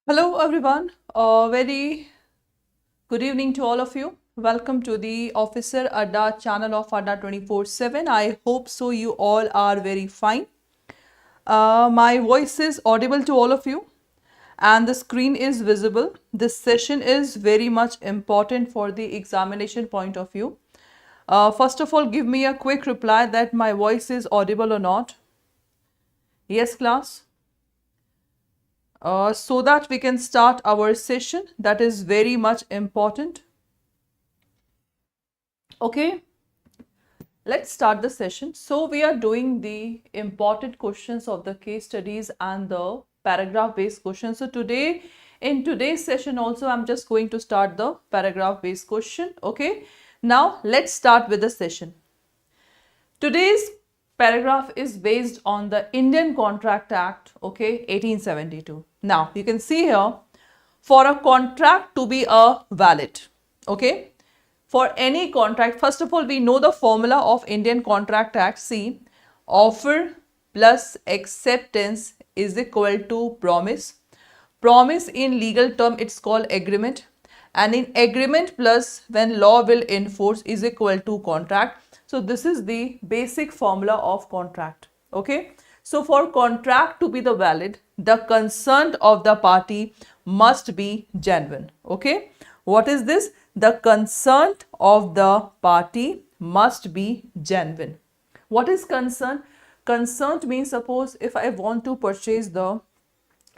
Hello everyone, very good evening to all of you. Welcome to the Officer Adda channel of Adda 24/7. I hope so you all are very fine. My voice is audible to all of you and the screen is visible. This session is very much important for the examination point of view. First of all, give me a quick reply that my voice is audible or not. Yes, class. So that we can start our session. That is very much important. Okay, let's start the session. So we are doing the important questions of the case studies and the paragraph based questions. So today, in today's session also, I'm just going to start the paragraph based question. Okay, now let's start with the session. Today's paragraph is based on the Indian Contract Act, okay, 1872. Now you can see here, for a contract to be a valid, okay, for any contract, first of all, we know the formula of Indian Contract Act. See, offer plus acceptance is equal to promise. Promise in legal term, it's called agreement. And in agreement plus when law will enforce is equal to contract. So this is the basic formula of contract. Okay. So for contract to be the valid, the consent of the party must be genuine. Okay. What is this? The consent of the party must be genuine. What is consent? Consent means, suppose if I want to purchase the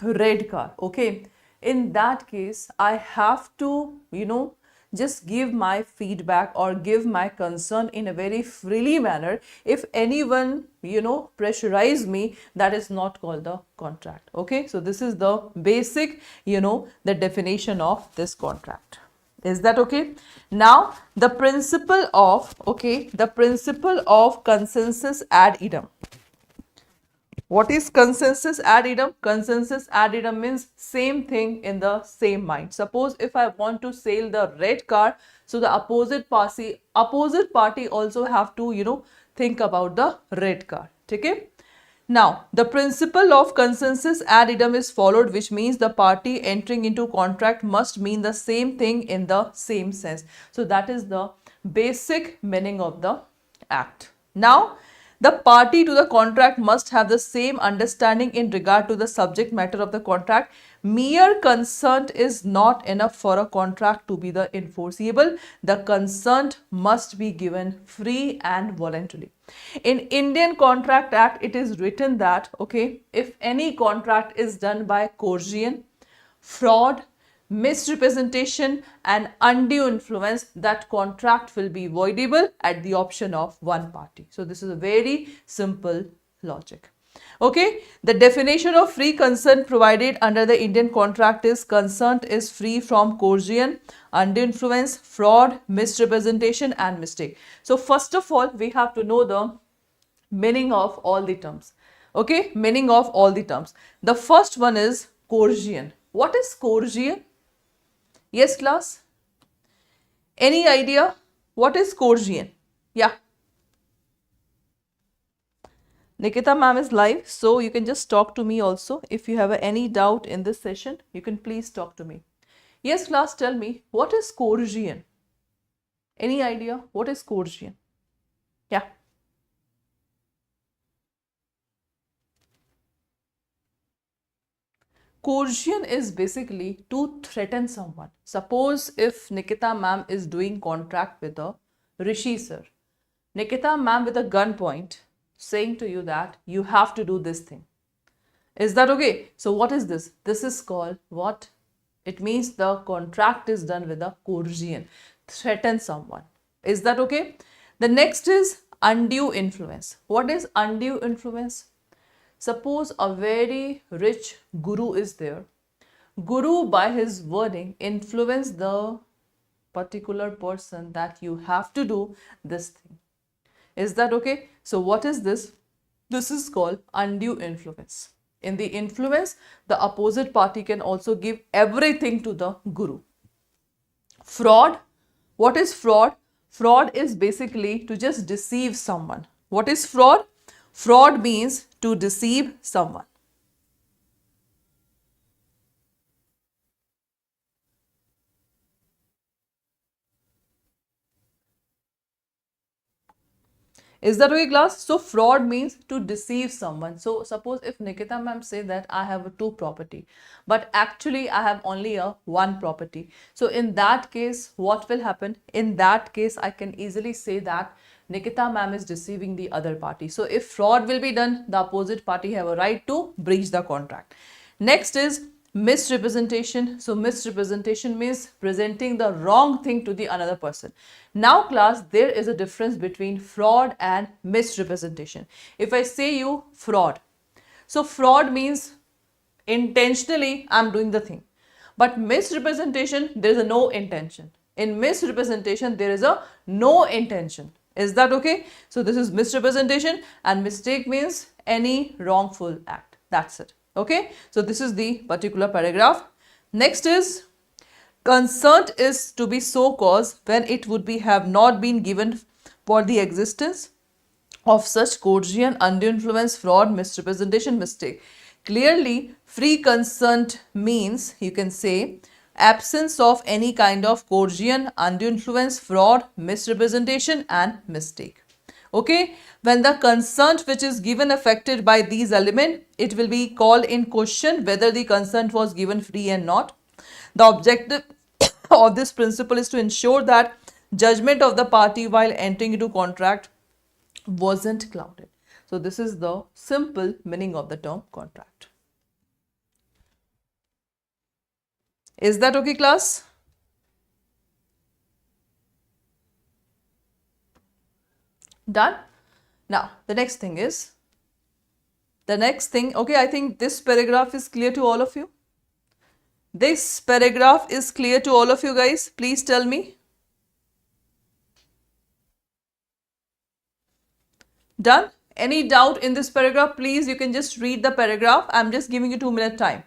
red car, okay, in that case I have to just give my feedback or give my concern in a very freely manner. If anyone pressurize me, that is not called the contract. Okay, so this is the basic the definition of this contract. Is that okay? Now the principle of consensus ad idem. What is consensus ad idem? Consensus ad idem means same thing in the same mind. Suppose if I want to sell the red car, so the opposite party also have to think about the red car. Okay. Now the principle of consensus ad idem is followed, which means the party entering into contract must mean the same thing in the same sense. So that is the basic meaning of the act. Now the party to the contract must have the same understanding in regard to the subject matter of the contract. Mere consent is not enough for a contract to be the enforceable. The consent must be given free and voluntarily. In Indian Contract Act, it is written that, okay, if any contract is done by coercion, fraud, misrepresentation and undue influence, that contract will be voidable at the option of one party. So this is a very simple logic. Okay, the definition of free consent provided under the Indian contract is: consent is free from coercion, undue influence, fraud, misrepresentation and mistake. So first of all, we have to know the meaning of all the terms. Okay, meaning of all the terms. The first one is coercion. What is coercion? Yes, class? Any idea? What is coercion? Yeah. Nikita ma'am is live, so you can just talk to me also. If you have any doubt in this session, you can please talk to me. Yes, class, tell me, what is coercion? Any idea? What is coercion? Yeah. Coercion is basically to threaten someone. Suppose if Nikita ma'am is doing contract with a Rishi sir. Nikita ma'am with a gunpoint saying to you that you have to do this thing. Is that okay? So what is this? This is called what? It means the contract is done with a coercion. Threaten someone. Is that okay? The next is undue influence. What is undue influence? Suppose a very rich guru is there. Guru by his wording influence the particular person that you have to do this thing. Is that okay? So what is this? This is called undue influence. In the influence, the opposite party can also give everything to the guru. Fraud. What is fraud? Fraud is basically to just deceive someone. What is fraud? Fraud means to deceive someone. Is that okay, class? So fraud means to deceive someone. So suppose if Nikita ma'am say that I have a 2 property, but actually I have only a 1 property. So in that case, what will happen? In that case, I can easily say that Nikita ma'am is deceiving the other party. So if fraud will be done, the opposite party have a right to breach the contract. Next is misrepresentation. So misrepresentation means presenting the wrong thing to the another person. Now class, there is a difference between fraud and misrepresentation. If I say you fraud, so fraud means intentionally I'm doing the thing, but misrepresentation, there is a no intention. In misrepresentation there is a no intention. Is that okay? So this is misrepresentation, and mistake means any wrongful act. That's it. Okay, so this is the particular paragraph. Next is consent is to be so caused when it would be have not been given for the existence of such coercion, undue influence, fraud, misrepresentation, mistake. Clearly, free consent means, you can say, absence of any kind of coercion, undue influence, fraud, misrepresentation and mistake. Okay, when the consent which is given affected by these elements, it will be called in question whether the consent was given free and not. The objective of this principle is to ensure that judgment of the party while entering into contract wasn't clouded. So this is the simple meaning of the term contract. Is that okay, class? Done? Now, the next thing, okay, I think this paragraph is clear to all of you. This paragraph is clear to all of you guys. Please tell me. Done? Any doubt in this paragraph? Please, you can just read the paragraph. I'm just giving you 2-minute time.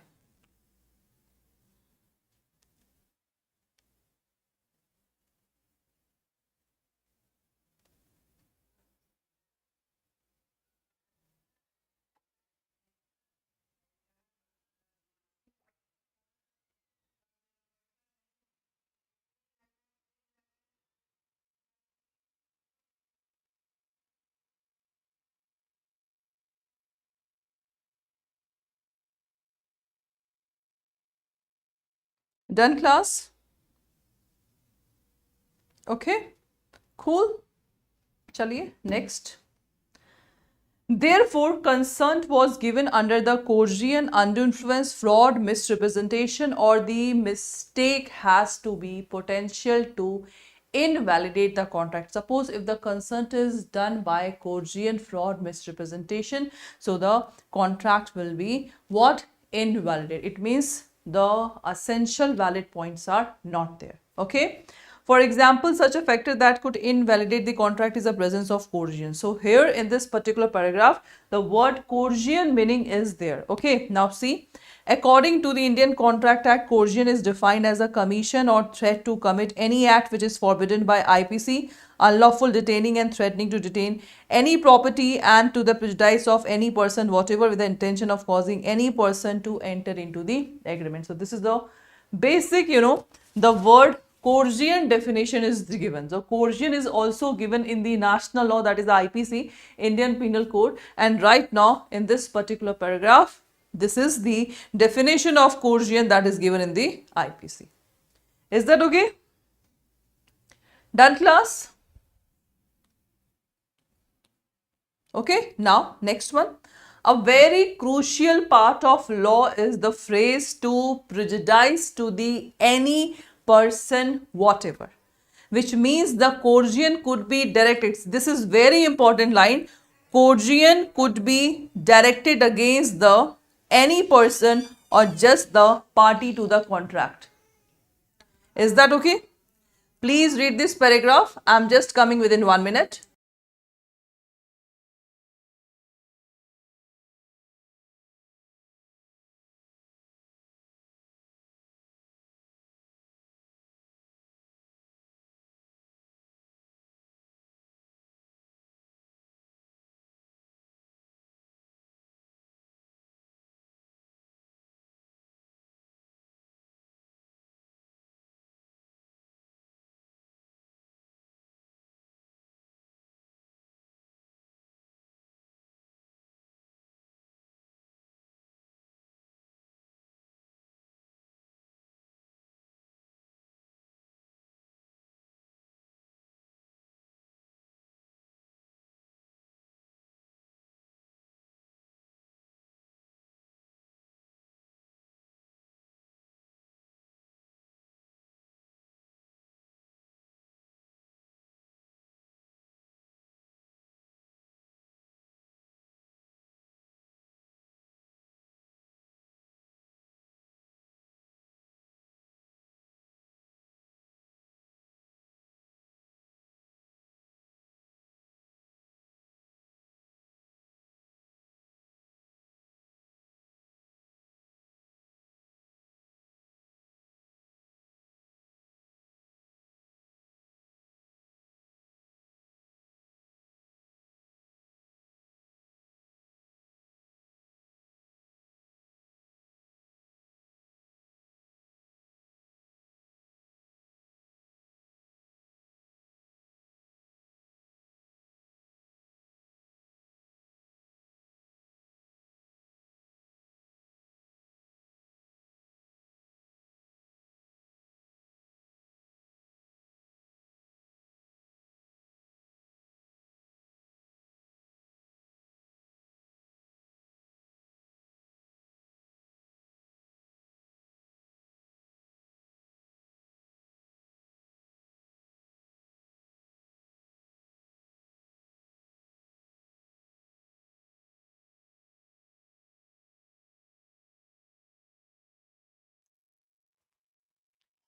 Done, class? Okay, cool. Chaliye, next. Therefore, consent was given under the coercion, undue influence, fraud, misrepresentation, or the mistake has to be potential to invalidate the contract. Suppose if the consent is done by coercion, fraud, misrepresentation, so the contract will be what? Invalidate. It means the essential valid points are not there. Okay. For example, such a factor that could invalidate the contract is the presence of coercion. So here in this particular paragraph, the word coercion meaning is there. Okay, now see, according to the Indian Contract Act, coercion is defined as a commission or threat to commit any act which is forbidden by IPC, unlawful detaining and threatening to detain any property and to the prejudice of any person whatever with the intention of causing any person to enter into the agreement. So this is the basic, the word coercion definition is given. So coercion is also given in the national law, that is the IPC, Indian Penal Code, and right now in this particular paragraph, this is the definition of coercion that is given in the IPC. Is that okay? Done, class? Okay, now next one. A very crucial part of law is the phrase to prejudice to the any person whatever, which means the coercion could be directed. This is very important line. Coercion could be directed against the any person or just the party to the contract. Is that okay? Please read this paragraph. I'm just coming within 1 minute.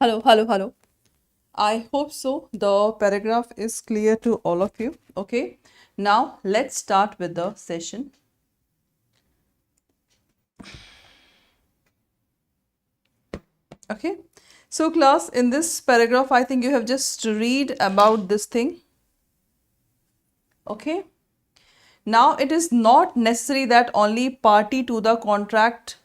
Hello. I hope so. The paragraph is clear to all of you. Okay. Now let's start with the session. Okay. So class, in this paragraph, I think you have just read about this thing. Okay. Now it is not necessary that only party to the contract,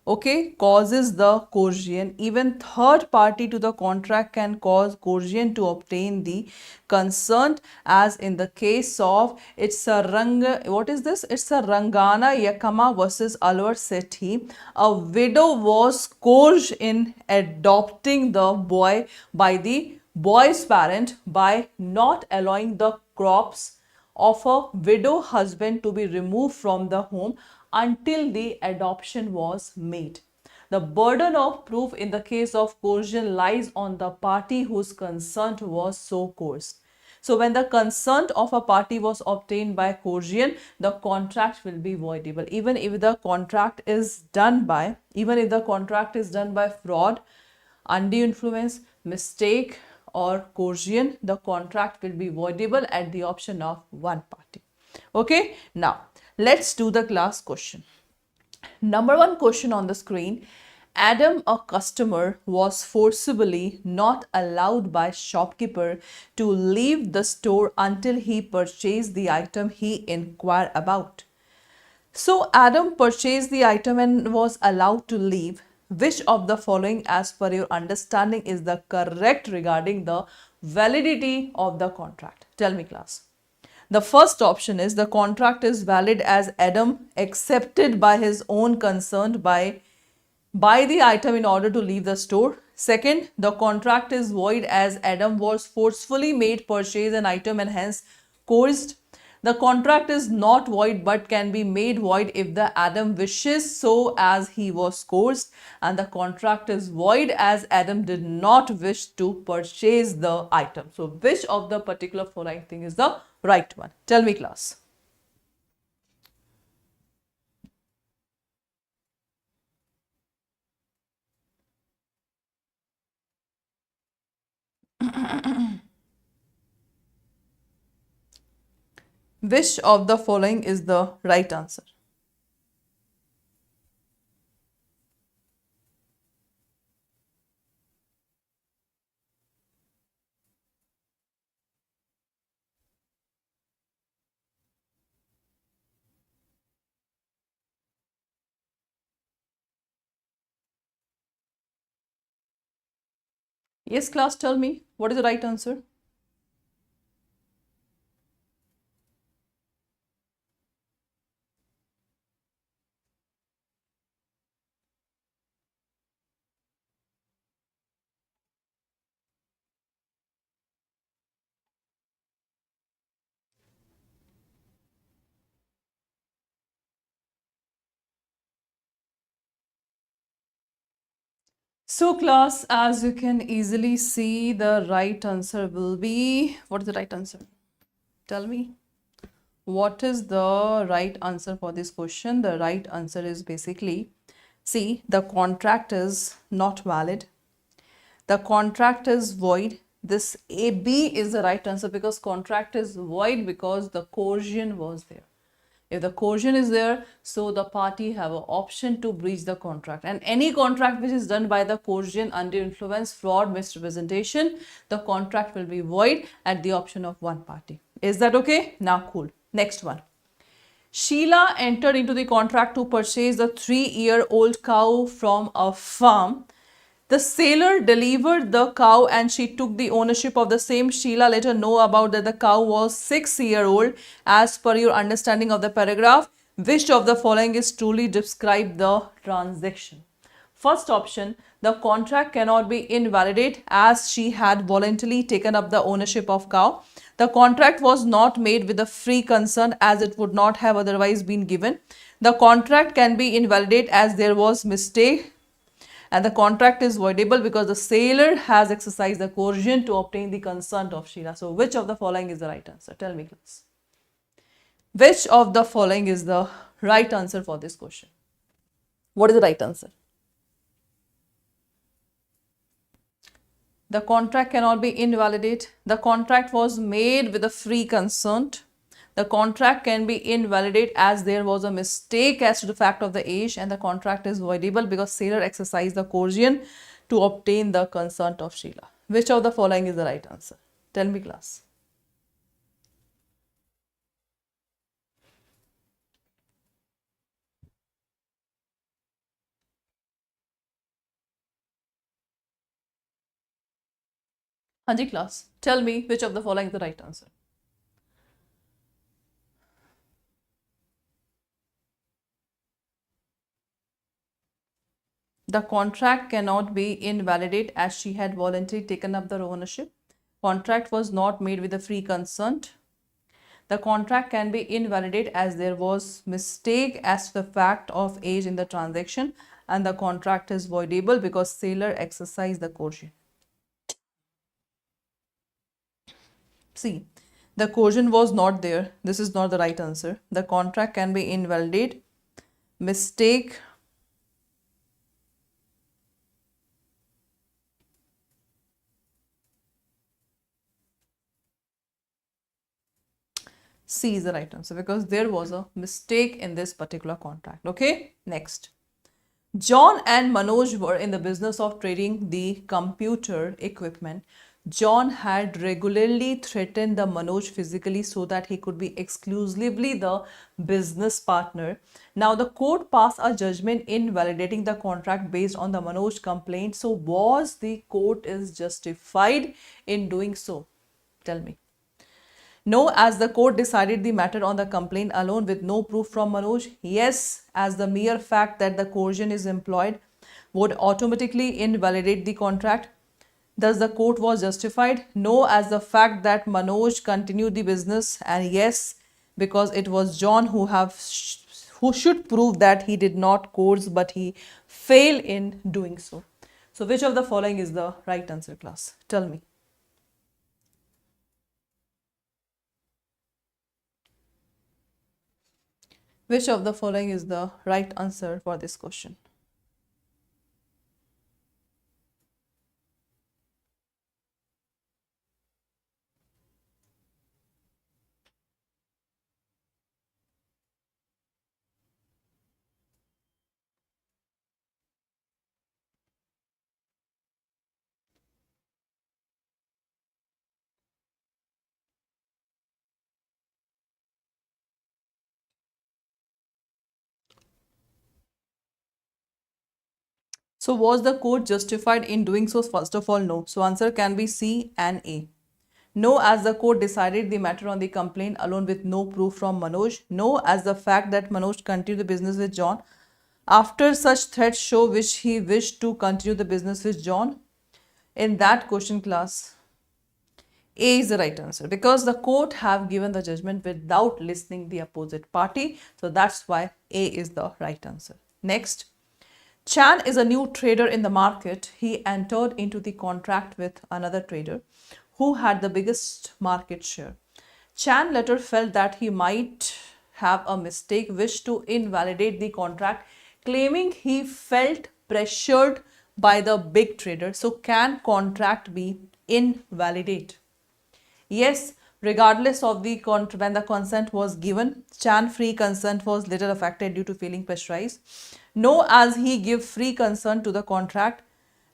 okay, causes the coercion. Even third party to the contract can cause coercion to obtain the consent, as in the case of what is this? It's a Rangana Yakama versus Alvar Sethi. A widow was coerced in adopting the boy by the boy's parent by not allowing the crops of a widow husband to be removed from the home until the adoption was made. The burden of proof in the case of coercion lies on the party whose consent was so coerced. So when the consent of a party was obtained by coercion, the contract will be voidable. Even if the contract is done by fraud, undue influence, mistake, or coercion, the contract will be voidable at the option of one party. Okay, now let's do the class question. Number one question on the screen. Adam, a customer, was forcibly not allowed by shopkeeper to leave the store until he purchased the item he inquired about. So Adam purchased the item and was allowed to leave. Which of the following, as per your understanding, is the correct regarding the validity of the contract? Tell me, class. The first option is the contract is valid as Adam accepted by his own consent by buy the item in order to leave the store. Second, the contract is void as Adam was forcefully made purchase an item and hence coerced. The contract is not void but can be made void if the Adam wishes so as he was coerced, and the contract is void as Adam did not wish to purchase the item. So which of the particular following thing is the right one? Tell me, class. Which of the following is the right answer? Yes, class, tell me. What is the right answer? So class, as you can easily see, the right answer will be, what is the right answer? Tell me. What is the right answer for this question? The right answer is basically, see, the contract is not valid. The contract is void. This AB is the right answer because contract is void because the coercion was there. If the coercion is there, so the party have an option to breach the contract. And any contract which is done by the coercion, undue influence, fraud, misrepresentation, the contract will be void at the option of one party. Is that okay? Now cool. Next one. Sheila entered into the contract to purchase the 3-year-old cow from a farm. The seller delivered the cow and she took the ownership of the same. Sheila let her know about that the cow was 6-year-old. As per your understanding of the paragraph, which of the following is truly describe the transaction? First option, the contract cannot be invalidate as she had voluntarily taken up the ownership of cow. The contract was not made with a free consent as it would not have otherwise been given. The contract can be invalidate as there was mistake, and the contract is voidable because the seller has exercised the coercion to obtain the consent of Sheila. So which of the following is the right answer? Tell me, class. Which of the following is the right answer for this question? What is the right answer? The contract cannot be invalidate. The contract was made with a free consent. The contract can be invalidate as there was a mistake as to the fact of the age, and the contract is voidable because sailor exercised the coercion to obtain the consent of Sheila. Which of the following is the right answer? Tell me, class. Hanji, class. Tell me which of the following is the right answer. The contract cannot be invalidate as she had voluntarily taken up the ownership. Contract was not made with a free consent. The contract can be invalidate as there was mistake as to the fact of age in the transaction, and the contract is voidable because sailor exercised the coercion. See, the coercion was not there. This is not the right answer. The contract can be invalidate. Mistake C is the right answer because there was a mistake in this particular contract. Okay, next. John and Manoj were in the business of trading the computer equipment. John had regularly threatened the Manoj physically so that he could be exclusively the business partner. Now the court passed a judgment invalidating the contract based on the Manoj complaint. So was the court is justified in doing so? Tell me. No, as the court decided the matter on the complaint alone with no proof from Manoj. Yes, as the mere fact that the coercion is employed would automatically invalidate the contract. Thus, the court was justified. No, as the fact that Manoj continued the business, and yes, because it was John who should prove that he did not coerce, but he failed in doing so. So, which of the following is the right answer, class? Tell me. Which of the following is the right answer for this question? So was the court justified in doing so? First of all, no. So answer can be C and A. No, as the court decided the matter on the complaint alone with no proof from Manoj. No, as the fact that Manoj continued the business with John after such threats show which he wished to continue the business with John. In that question, class, A is the right answer because the court have given the judgment without listening the opposite party. So that's why A is the right answer. Next. Chan is a new trader in the market. He entered into the contract with another trader who had the biggest market share. Chan later felt that he might have a mistake, wished to invalidate the contract, claiming he felt pressured by the big trader. So can contract be invalidate? Yes, regardless of the when the consent was given, Chan free consent was later affected due to feeling pressurized. No, as he give free consent to the contract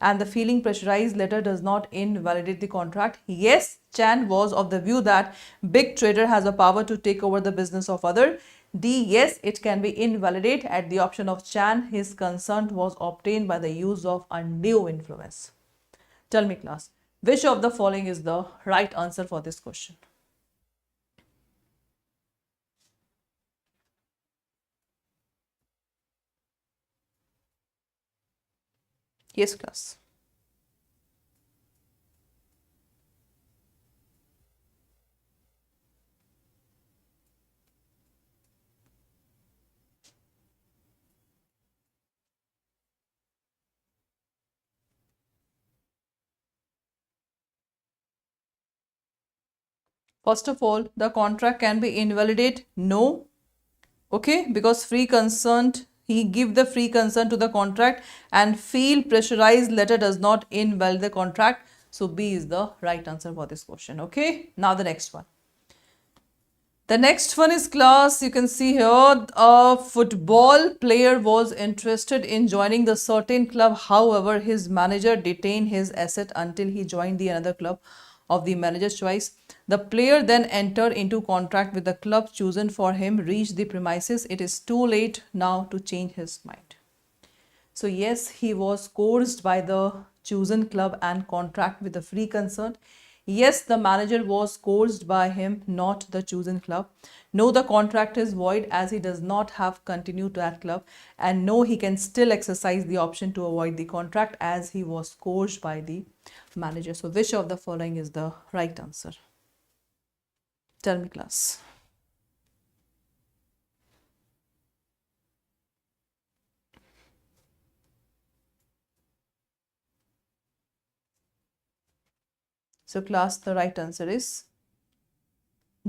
and the feeling pressurized letter does not invalidate the contract. Yes, Chan was of the view that big trader has a power to take over the business of other. D, yes, it can be invalidate. At the option of Chan, his consent was obtained by the use of undue influence. Tell me, class, which of the following is the right answer for this question? Yes, class. First of all, the contract can be invalidate. No. Okay, because free consent, he give the free consent to the contract and feel pressurized letter does not invalidate the contract. So B is the right answer for this question. Okay, now the next one. The next one is class, you can see here, a football player was interested in joining the certain club. However, his manager detained his asset until he joined the another club of the manager's choice. The player then entered into contract with the club chosen for him, reached the premises. It is too late now to change his mind. So yes, he was coerced by the chosen club and contract with the free concerned. Yes, the manager was coerced by him, not the chosen club. No, the contract is void as he does not have continued to that club. And no, he can still exercise the option to avoid the contract as he was coerced by the manager. So which of the following is the right answer? Tell me, class. So class, the right answer is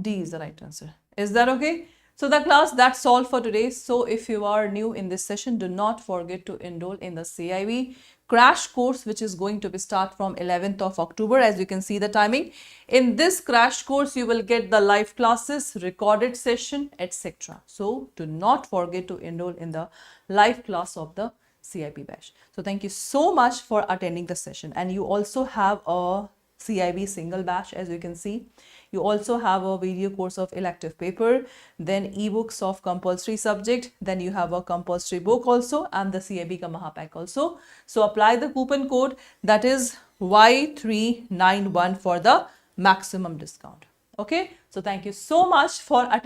D is the right answer. Is that okay? So the class, that's all for today. So if you are new in this session, do not forget to enroll in the CAIIB crash course, which is going to be start from 11th of October. As you can see the timing. In this crash course, you will get the live classes, recorded session, etc. So do not forget to enroll in the live class of the CAIIB batch. So thank you so much for attending the session. And you also have a CAIIB single batch, as you can see. You also have a video course of elective paper, then ebooks of compulsory subject, then you have a compulsory book also, and the CAIIB ka Mahapack also. So apply the coupon code, that is Y391 for the maximum discount. Okay, so thank you so much for attending.